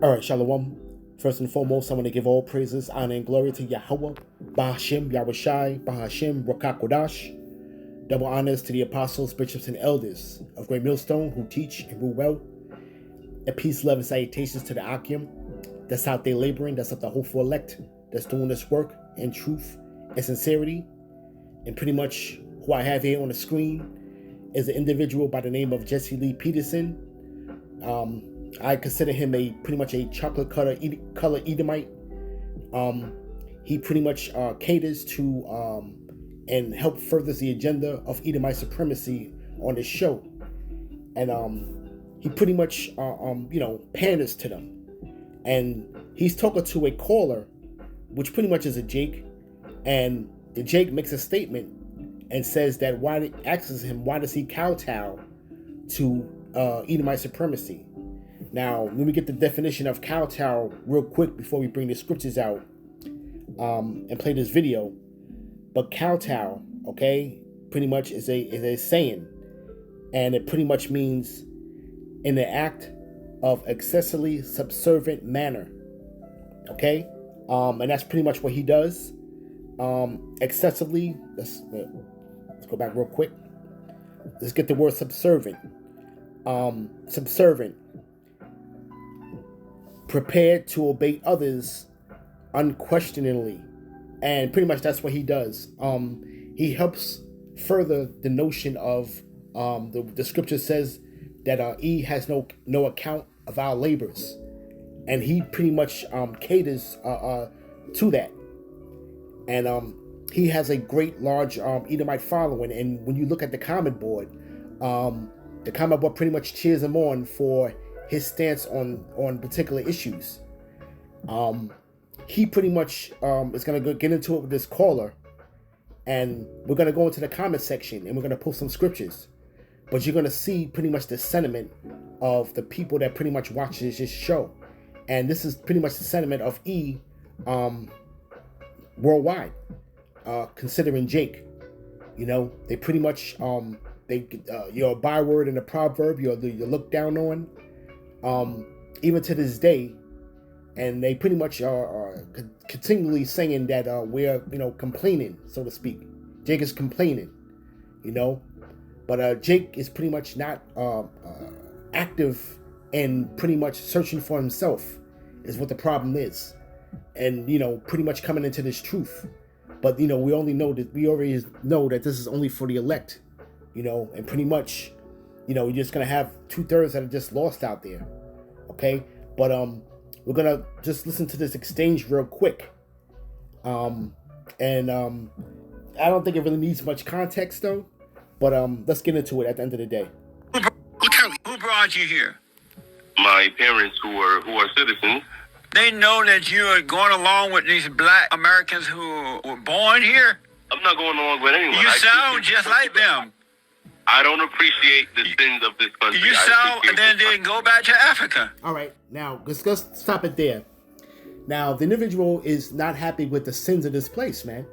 All right, Shalom. First and foremost, I want to give all praises, honor, and glory to Yahweh, Bahashim, Yahushai, Bahashim, Rakakodash. Double honors to the apostles, bishops, and elders of Great Millstone who teach and rule well. And peace, love, and salutations to the Akim that's out there laboring, that's out the hopeful elect, that's doing this work in truth and sincerity. And pretty much who I have here on the screen is an individual by the name of Jesse Lee Peterson. I consider him pretty much a chocolate color Edomite. He pretty much caters to and help furthers the agenda of Edomite supremacy on this show, and he pretty much panders to them, and he's talking to a caller, which pretty much is a Jake, and the Jake makes a statement and says that asks him why does he kowtow to Edomite supremacy. Now, let me get the definition of kowtow real quick before we bring the scriptures out and play this video. But kowtow, okay, pretty much is a saying, and it pretty much means in the act of excessively subservient manner, okay, and that's pretty much what he does. Excessively. Let's go back real quick. Let's get the word subservient. Subservient. Prepared to obey others unquestioningly, and pretty much that's what he does. He helps further the notion of the scripture says that E has no account of our labors, and he pretty much caters to that, and he has a great large Edomite following. And when you look at the comment board pretty much cheers him on for his stance on particular issues. He pretty much is going to get into it with this caller, and we're going to go into the comment section and we're going to post some scriptures, but you're going to see pretty much the sentiment of the people that pretty much watches this show, and this is pretty much the sentiment of E worldwide, considering Jake. They pretty much you're a byword and a proverb, you're looked down on, even to this day, and they pretty much are continually saying that we're complaining, so to speak. Jake is complaining, but Jake is pretty much not active and pretty much searching for himself is what the problem is, and pretty much coming into this truth. But we already know that this is only for the elect, and pretty much you're just gonna have 2/3 that are just lost out there. Okay, but we're gonna just listen to this exchange real quick, and I don't think it really needs much context though, but let's get into it at the end of the day. Who brought you here? My parents, who are citizens. They know that you are going along with these black Americans who were born here? I'm not going along with anyone. You sound just like them. I don't appreciate the sins of this country. You sound, then go back to Africa. All right, now let's stop it there. Now, the individual is not happy with the sins of this place, man.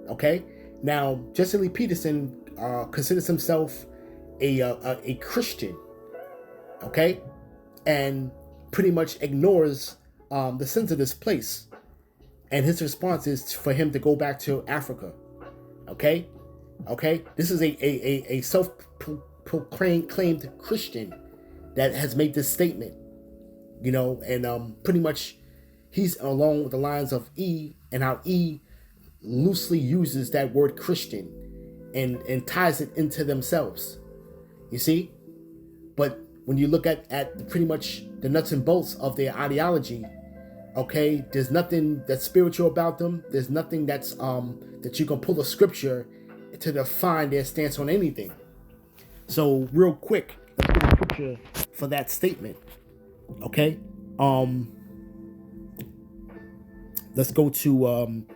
Okay? Now, Jesse Lee Peterson considers himself a Christian, okay? And pretty much ignores the sins of this place. And his response is for him to go back to Africa, okay? Okay, this is a self-proclaimed Christian that has made this statement, and pretty much he's along with the lines of E, and how E loosely uses that word Christian and ties it into themselves, you see. But when you look at pretty much the nuts and bolts of their ideology, okay, there's nothing that's spiritual about them. There's nothing that's that you can pull a scripture to define their stance on anything. So real quick, let's get a scripture for that statement. Okay, let's go to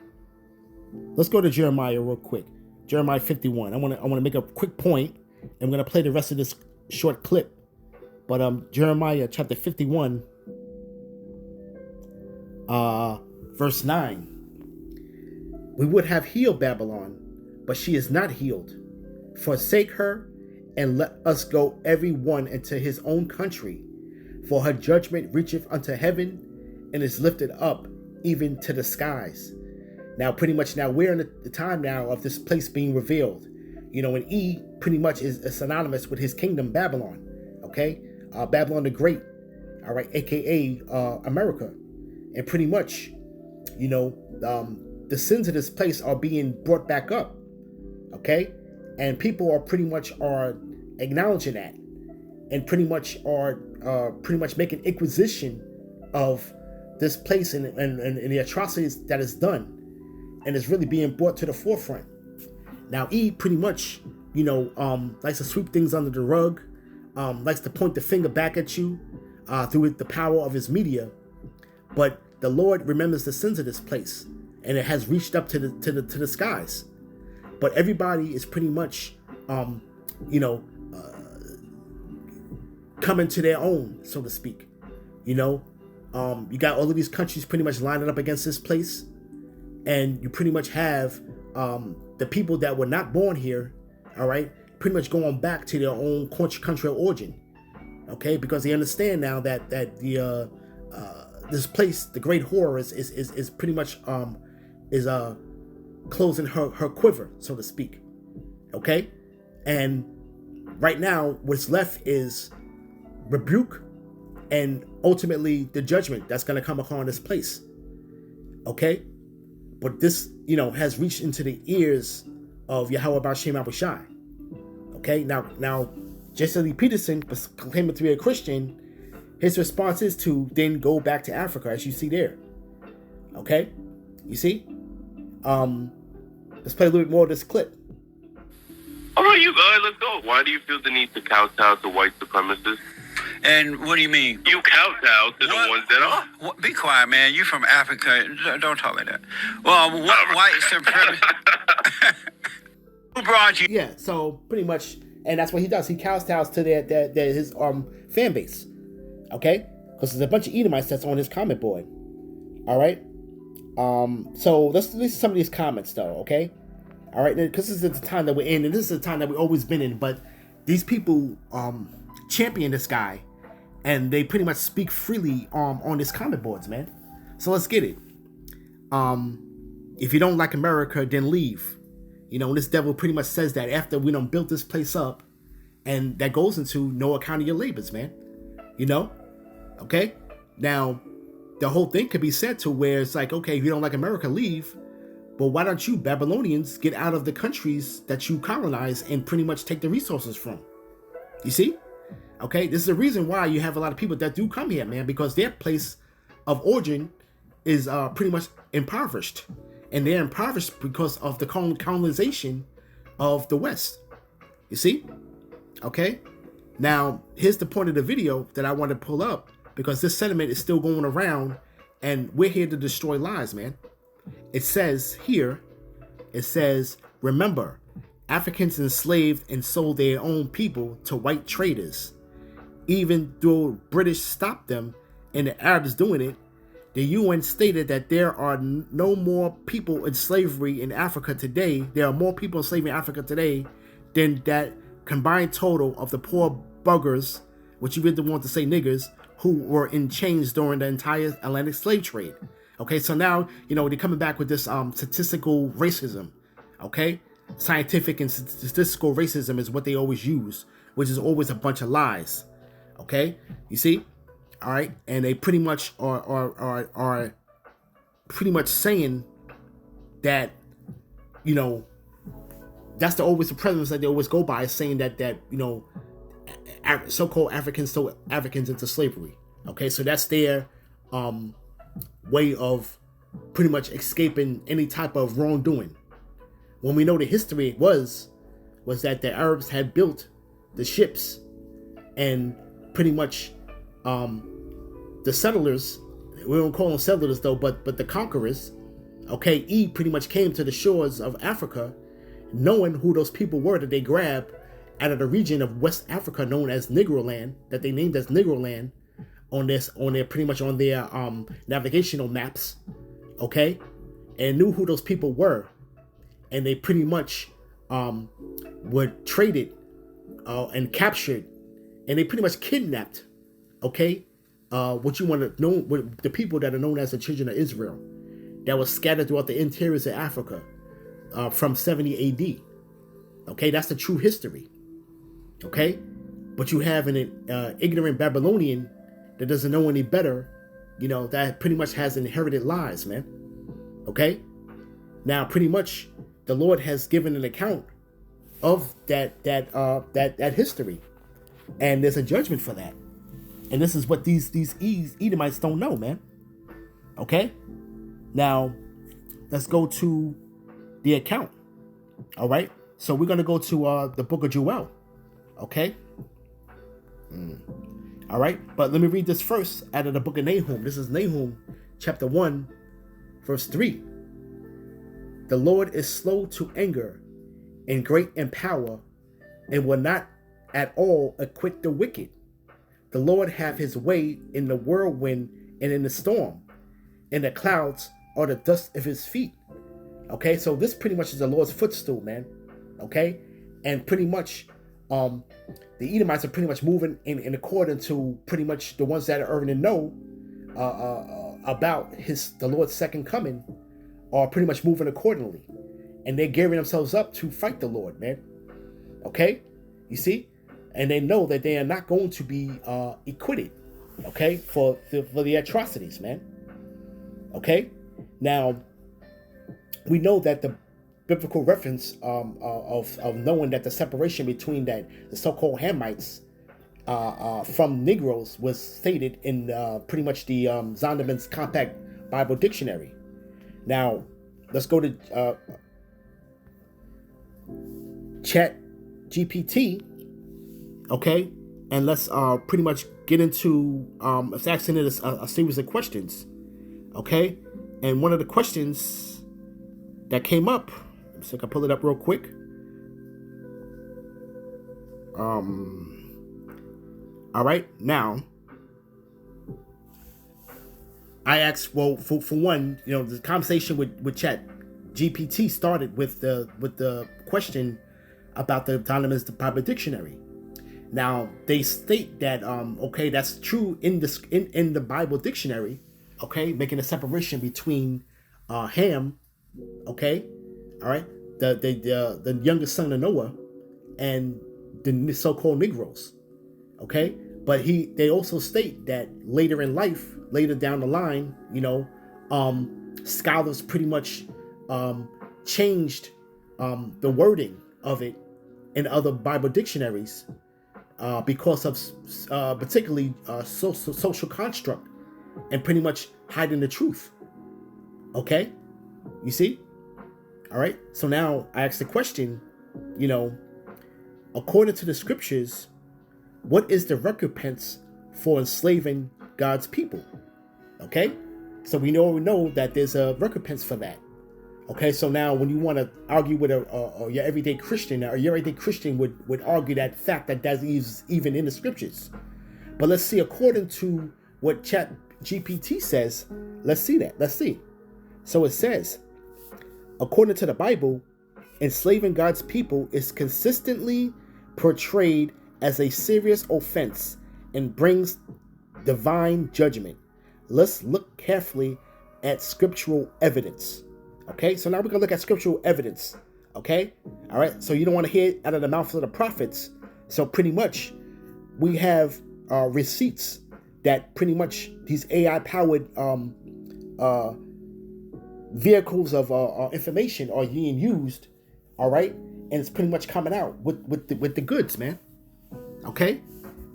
Jeremiah real quick. Jeremiah 51. I want to make a quick point. I'm going to play the rest of this short clip. But Jeremiah chapter 51, verse 9. We would have healed Babylon, but she is not healed. Forsake her and let us go every one into his own country. For her judgment reacheth unto heaven, and is lifted up even to the skies. Now, pretty much now we're in the time now of this place being revealed. And E pretty much is synonymous with his kingdom, Babylon. Okay? Babylon the Great. All right? AKA America. And pretty much, the sins of this place are being brought back up. Okay? And people are pretty much acknowledging that. And pretty much making inquisition of this place and the atrocities that is done. And it's really being brought to the forefront. Now, E pretty much, likes to sweep things under the rug, likes to point the finger back at you through the power of his media. But the Lord remembers the sins of this place, and it has reached up to the skies. But everybody is pretty much, coming to their own, so to speak. You got all of these countries pretty much lining up against this place, and you pretty much have the people that were not born here, all right, pretty much going back to their own country of origin, okay, because they understand now that the this place, the great whore, is pretty much closing her quiver, so to speak, okay, and right now what's left is rebuke and ultimately the judgment that's going to come upon this place, okay. But this, has reached into the ears of Yahweh B'Shem Abushai. Okay, now, Jesse Lee Peterson, claiming to be a Christian, his response is to then go back to Africa, as you see there. Okay, you see. Let's play a little bit more of this clip. All right, let's go. Why do you feel the need to kowtow to white supremacists? And what do you mean? You kowtow to the ones that are. What? Be quiet, man. You from Africa. Don't talk like that. Well, what white supremacy? Who brought you? Yeah, so pretty much, and that's what he does. He kowtows to his fan base. Okay? Because there's a bunch of Edomites that's on his comment board. All right? So let's listen to some of these comments, though, okay? All right? Because this is the time that we're in, and this is the time that we've always been in, but these people champion this guy, and they pretty much speak freely on his comment boards, man. So let's get it. If you don't like America, then leave. This devil pretty much says that after we done built this place up, and that goes into no account of your labors, man. Okay? Now, the whole thing could be said to where it's like, okay, if you don't like America, leave. But why don't you Babylonians get out of the countries that you colonize and pretty much take the resources from? You see? Okay, this is the reason why you have a lot of people that do come here, man, because their place of origin is pretty much impoverished. And they're impoverished because of the colonization of the West. You see? Okay? Now, here's the point of the video that I want to pull up, because this sentiment is still going around, and we're here to destroy lives, man. It says here, remember, Africans enslaved and sold their own people to white traders. Even though British stopped them and the Arabs doing it, the UN stated that there are no more people in slavery in Africa today. There are more people in slavery in Africa today than that combined total of the poor buggers, which you really want to say niggers, who were in chains during the entire Atlantic slave trade. Okay, so now, they're coming back with this statistical racism. Okay? Scientific and statistical racism is what they always use, which is always a bunch of lies. Okay, you see, all right, and they pretty much are pretty much saying that, that's always the premise that they always go by, saying that so-called Africans sold Africans into slavery. Okay, so that's their way of pretty much escaping any type of wrongdoing. When we know the history was that the Arabs had built the ships, and pretty much the settlers, we don't call them settlers though, but the conquerors, okay, pretty much came to the shores of Africa, knowing who those people were that they grabbed out of the region of West Africa known as Negro Land, that they named as Negro Land on their pretty much on their navigational maps, okay, and knew who those people were, and they pretty much were traded and captured, and they pretty much kidnapped, okay, what you want to know, what the people that are known as the children of Israel, that was scattered throughout the interiors of Africa from 70 AD. Okay, that's the true history. Okay, but you have an ignorant Babylonian that doesn't know any better, that pretty much has inherited lies, man. Okay, now pretty much the Lord has given an account of that history, and there's a judgment for that. And this is what these Edomites don't know, man. Okay, now let's go to the account. All right, so we're gonna go to the book of Joel. Okay. All right, but let me read this first out of the book of Nahum. This is Nahum chapter 1 verse 3. The Lord is slow to anger and great in power, and will not at all acquit the wicked. The Lord hath his way in the whirlwind and in the storm, and the clouds are the dust of his feet. Okay, so this pretty much is the Lord's footstool, man. Okay, and pretty much the Edomites are pretty much moving in accordance to pretty much the ones that are already know about the Lord's second coming, are pretty much moving accordingly, and they're gearing themselves up to fight the Lord, man. Okay, you see, and they know that they are not going to be acquitted, okay, for the atrocities, man. Okay, now we know that the biblical reference of knowing that the separation between the so-called Hamites from Negroes was stated in pretty much the Zondervan's Compact Bible Dictionary. Now, let's go to Chat GPT, okay, and let's pretty much get into it's asking it a series of questions, okay, and one of the questions that came up, so I can pull it up real quick. All right, now I asked, well, for one, the conversation with Chat GPT started with the question about the Zondervan's Bible Dictionary. Now they state that okay, that's true in the Bible Dictionary, okay, making a separation between Ham, okay, all right, the youngest son of Noah, and the so-called Negroes, okay. But they also state that later in life, later down the line, scholars pretty much changed the wording of it in other Bible dictionaries because of particularly social construct and pretty much hiding the truth. Okay, you see? All right. So now I ask the question, according to the scriptures, what is the recompense for enslaving God's people? Okay, so we know that there's a recompense for that. Okay, so now when you want to argue with your everyday Christian, or your everyday Christian would argue that fact that is even in the scriptures. But let's see, according to what Chat GPT says, let's see. So it says, according to the Bible, enslaving God's people is consistently portrayed as a serious offense and brings divine judgment. Let's look carefully at scriptural evidence. Okay, so now we're gonna look at scriptural evidence. Okay, all right, so you don't want to hear it out of the mouth of the prophets. So pretty much we have receipts that pretty much these AI powered vehicles of information are being used, all right, and it's pretty much coming out with the goods, man. Okay,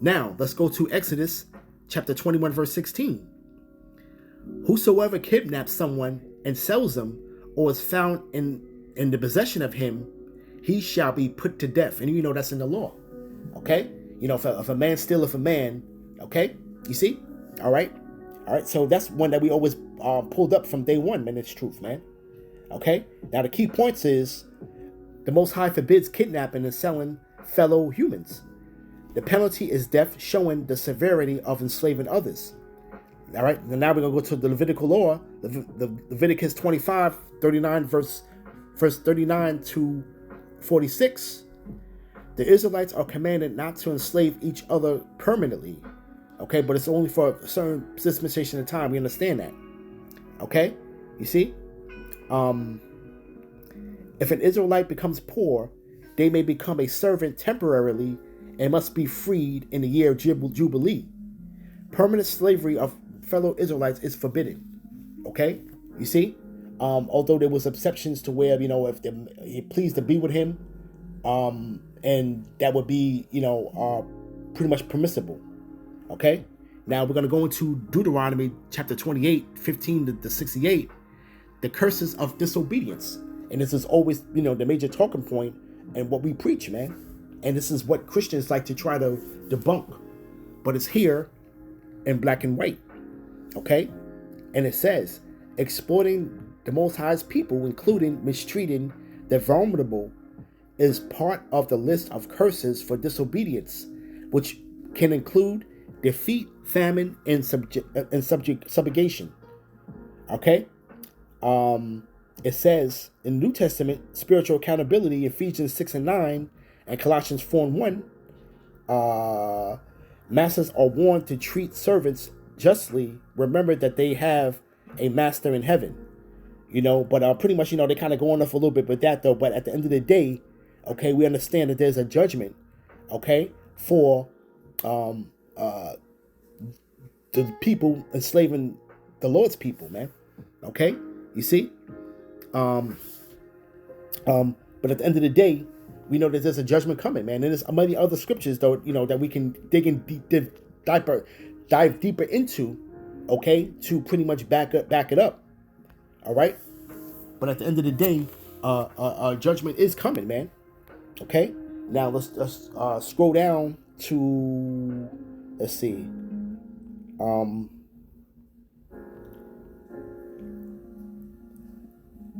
now let's go to Exodus chapter 21 verse 16. Whosoever kidnaps someone and sells them, or is found in the possession of him, he shall be put to death. And that's in the law. Okay, if a man stealeth a man, okay, you see, all right, so that's one that we always pulled up from day one, man. It's truth, man. Okay, now the key points is the Most High forbids kidnapping and selling fellow humans. The penalty is death, showing the severity of enslaving others. All right, now we're going to go to the Levitical law, the Leviticus 25, 39, verse 39 to 46. The Israelites are commanded not to enslave each other permanently, Okay, but it's only for a certain dispensation of time. We understand that. Okay, you see, if an Israelite becomes poor, they may become a servant temporarily and must be freed in the year of Jubilee. Permanent slavery of fellow Israelites is forbidden. Okay, you see, although there was exceptions to where if he pleased to be with him, and that would be pretty much permissible. Okay, now we're going to go into Deuteronomy chapter 28, 15 to 68, the curses of disobedience. And this is always, the major talking point and what we preach, man. And this is what Christians like to try to debunk. But it's here in black and white. Okay? And it says, exploiting the Most High's people, including mistreating the vulnerable, is part of the list of curses for disobedience, which can include defeat, famine, and subjugation. Okay? It says in the New Testament, spiritual accountability, Ephesians 6 and 9, and Colossians 4 and 1. Masters are warned to treat servants justly. Remember that they have a master in heaven. But pretty much, they kind of go on off a little bit with that, though. But at the end of the day, okay, we understand that there's a judgment, okay, for the people enslaving the Lord's people, man. Okay, you see, but at the end of the day, we know that there's a judgment coming, man. And there's many other scriptures, though, that we can dig in dive deeper into, okay, to pretty much back it up. All right, but at the end of the day, judgment is coming, man. Okay, now let's scroll down to, let's see,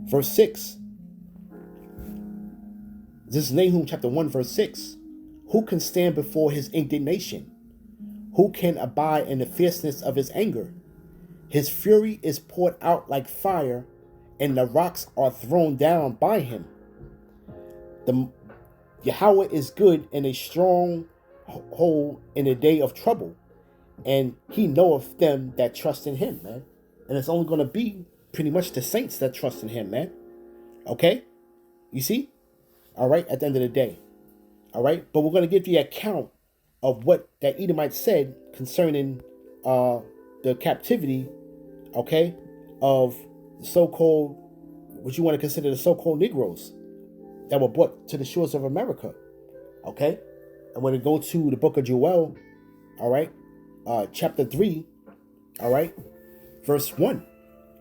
verse 6. This is Nahum chapter 1, verse 6. Who can stand before his indignation? Who can abide in the fierceness of his anger? His fury is poured out like fire, and the rocks are thrown down by him. The Yahweh is good and a strong hold in the day of trouble, and he knoweth them that trust in him, man. And it's only going to be pretty much the saints that trust in him, man. Okay? You see? All right, at the end of the day. All right? But we're going to give the account of what that Edomite said concerning the captivity, okay, of the so-called, what you want to consider the so-called Negroes that were brought to the shores of America. Okay? And when we go to the book of Joel, all right, chapter 3, all right, verse 1.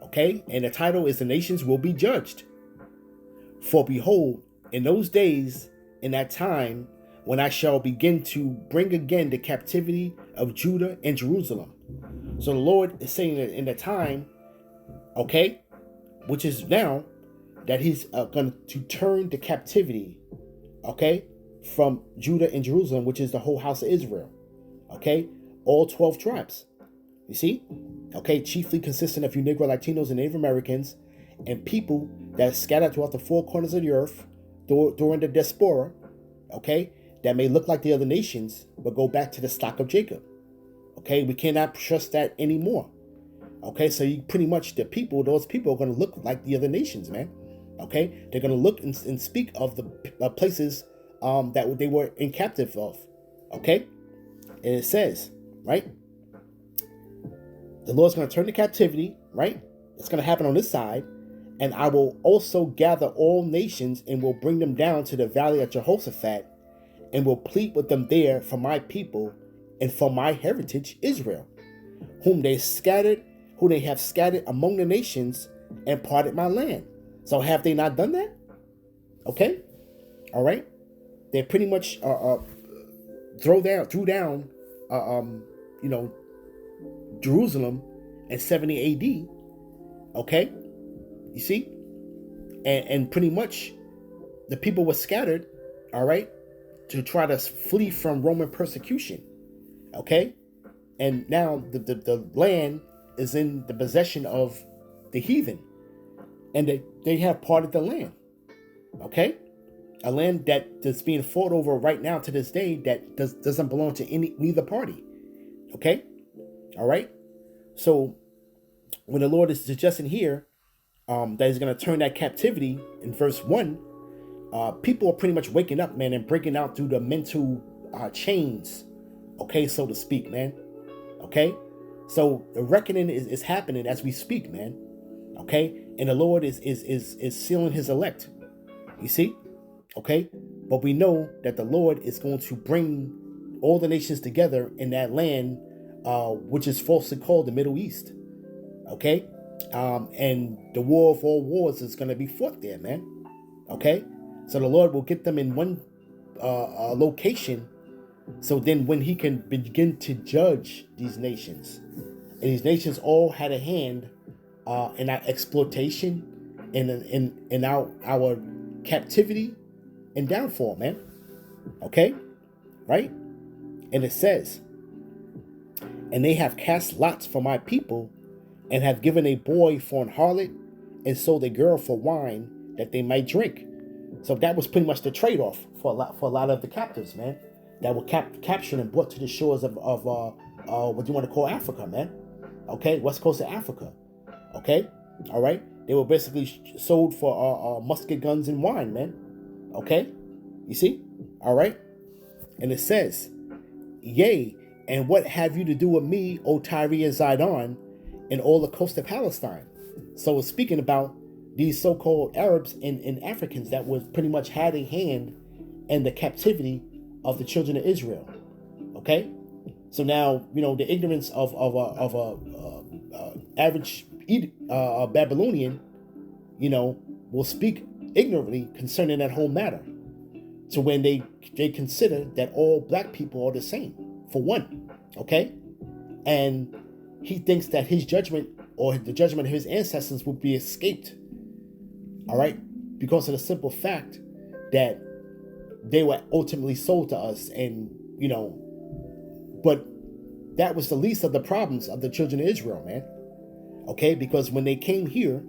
Okay? And the title is The Nations Will Be Judged. For behold, in those days, in that time, when I shall begin to bring again the captivity of Judah and Jerusalem. So the Lord is saying that in the time, okay, which is now, that he's going to turn the captivity, okay, from Judah and Jerusalem, which is the whole house of Israel, okay, all 12 tribes, you see, okay, chiefly consisting of you Negro, Latinos, and Native Americans, and people that are scattered throughout the four corners of the earth during the diaspora, okay, that may look like the other nations, but go back to the stock of Jacob. Okay, we cannot trust that anymore. Okay, so you pretty much, those people are going to look like the other nations, man. Okay, they're going to look and speak of the places that they were in captive of. Okay, and it says, right, the Lord's going to turn the captivity, right? It's going to happen on this side. And I will also gather all nations and will bring them down to the valley of Jehoshaphat, and will plead with them there for my people and for my heritage Israel, whom they have scattered among the nations and parted my land. So have they not done that? Okay, all right. They pretty much threw down Jerusalem in 70 A.D. Okay, you see, and pretty much the people were scattered, all right, to try to flee from Roman persecution. Okay, and now the land is in the possession of the heathen, and they have parted the land. Okay, a land that's being fought over right now to this day that doesn't belong to neither party. Okay? All right? So when the Lord is suggesting here that he's going to turn that captivity in verse 1, people are pretty much waking up, man, and breaking out through the mental chains, okay, so to speak, man. Okay? So the reckoning is happening as we speak, man. Okay? And the Lord is sealing his elect. You see? Okay? But we know that the Lord is going to bring all the nations together in that land, which is falsely called the Middle East. Okay? And the war of all wars is going to be fought there, man. Okay? So the Lord will get them in one location. So then when he can begin to judge these nations, and these nations all had a hand in our exploitation, in our captivity and downfall, man. Okay? Right? And it says, and they have cast lots for my people, and have given a boy for an harlot, and sold a girl for wine that they might drink. So that was pretty much the trade-off for a lot of the captives, man, that were captured and brought to the shores of what you want to call Africa, man. Okay, west coast of Africa. Okay, all right. They were basically sold for musket guns and wine, man. Okay, you see, all right. And it says, yea, and what have you to do with me, O Tyre and Zidon, and all the coast of Palestine? So it's speaking about these so-called Arabs and Africans that was pretty much had a hand in the captivity of the children of Israel. Okay, so now you know the ignorance of a average Babylonian, you know, will speak ignorantly concerning that whole matter. So when they consider that all black people are the same, for one, okay, and he thinks that his judgment or the judgment of his ancestors will be escaped. All right, because of the simple fact that they were ultimately sold to us, and you know, but that was the least of the problems of the children of Israel, man. Okay, because when they came here,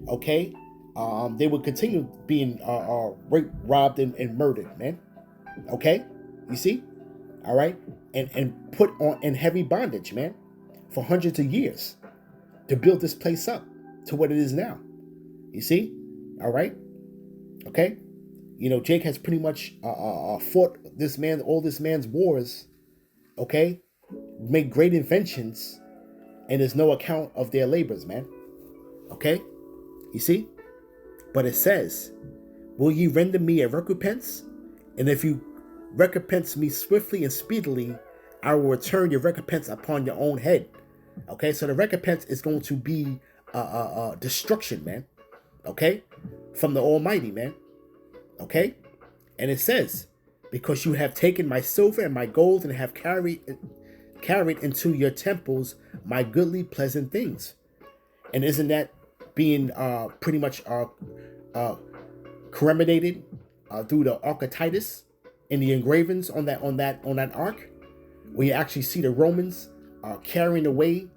okay, they would continue being raped, robbed, and murdered, man. Okay, you see, all right, and put on in heavy bondage, man, for hundreds of years to build this place up to what it is now. You see, all right, okay. You know, Jake has pretty much fought all this man's wars, okay, made great inventions, and there's no account of their labors, man. Okay, you see? But it says, will ye render me a recompense? And if you recompense me swiftly and speedily, I will return your recompense upon your own head. Okay, so the recompense is going to be destruction, man. Okay, from the Almighty, man. Okay, and it says, because you have taken my silver and my gold and have carried into your temples my goodly pleasant things. And isn't that being pretty much commemorated through the archetypes in the engravings on that ark, where you actually see the Romans carrying away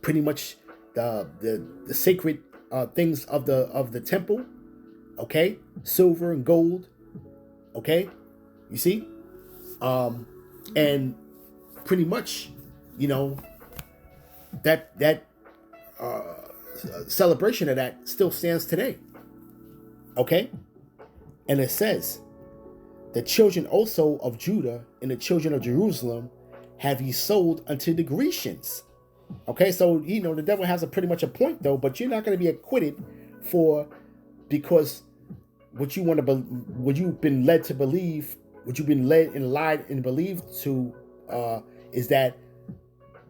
pretty much the sacred things of the temple. Okay, silver and gold. Okay, you see, and pretty much, you know, that celebration of that still stands today. Okay, and it says, the children also of Judah and the children of Jerusalem have ye sold unto the Grecians. Okay, so you know the devil has pretty much a point though, but you're not going to be acquitted because what you've been led to believe, what you've been led and lied and believed to, is that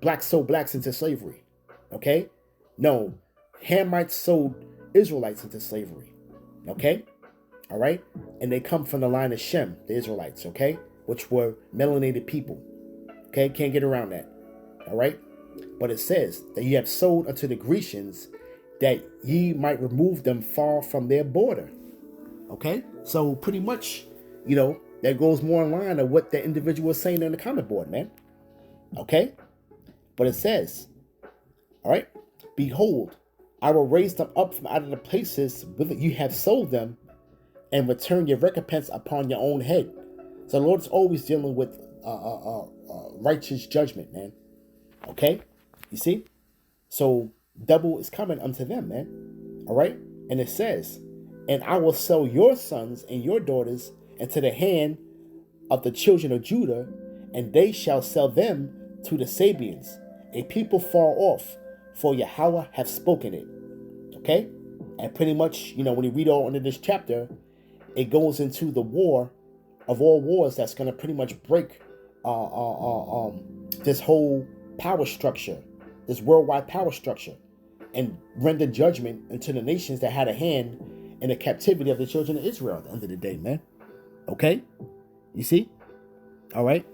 blacks sold blacks into slavery. Okay, no, Hamites sold Israelites into slavery. Okay, all right, and they come from the line of Shem, the Israelites. Okay, which were melanated people. Okay, can't get around that. All right, but it says that ye have sold unto the Grecians, that ye might remove them far from their border. Okay, so pretty much, you know, that goes more in line of what the individual is saying on the comment board, man. Okay, but it says, all right, behold, I will raise them up from out of the places whither you have sold them, and return your recompense upon your own head. So the Lord's always dealing with righteous judgment, man. Okay? You see? So double is coming unto them, man. All right? And it says, and I will sell your sons and your daughters into the hand of the children of Judah, and they shall sell them to the Sabians, a people far off, for Yahweh hath spoken it. Okay? And pretty much, when you read all under this chapter, it goes into the war of all wars that's going to pretty much break this whole power structure, this worldwide power structure, and render judgment into the nations that had a hand in the captivity of the children of Israel at the end of the day, man. Okay? You see? All right?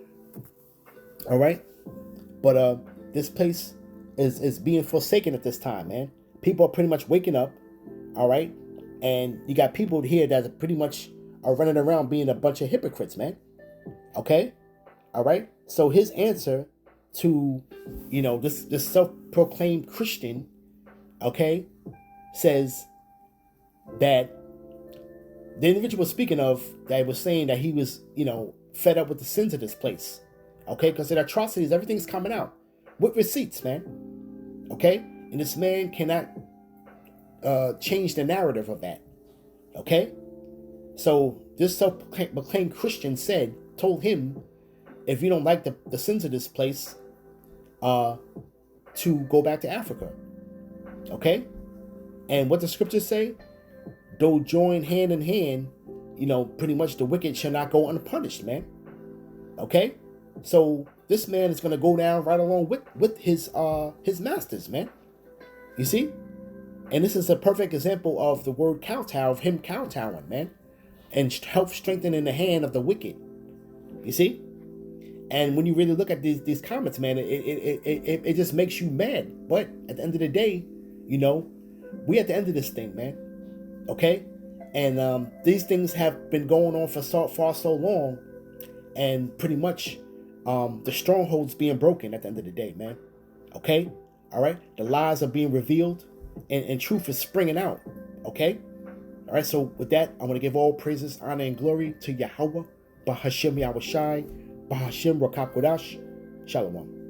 All right? But this place is being forsaken at this time, man. People are pretty much waking up, all right? And you got people here that pretty much are running around being a bunch of hypocrites, man. Okay? All right? So his answer to, this self-proclaimed Christian, okay, says that the individual speaking of, that was saying that he was, fed up with the sins of this place. Okay? Because the atrocities, everything's coming out with receipts, man. Okay? And this man cannot change the narrative of that. Okay? So this self-proclaimed Christian told him, if you don't like the sins of this place, to go back to Africa. Okay? And what the scriptures say, though join hand in hand, pretty much the wicked shall not go unpunished, man. Okay? So this man is going to go down right along with his masters, man. You see? And this is a perfect example of the word kowtow, of him kowtowing, man. And help strengthening the hand of the wicked. You see? And when you really look at these comments, man, it just makes you mad. But at the end of the day, we at the end of this thing, man. Okay? And these things have been going on for so long. And pretty much the strongholds being broken at the end of the day, man. Okay? All right? The lies are being revealed. And truth is springing out. Okay? All right, so with that, I want to give all praises, honor, and glory to Yahweh, Bahashem Yahushai, Bahashem Rakakodash. Shalom.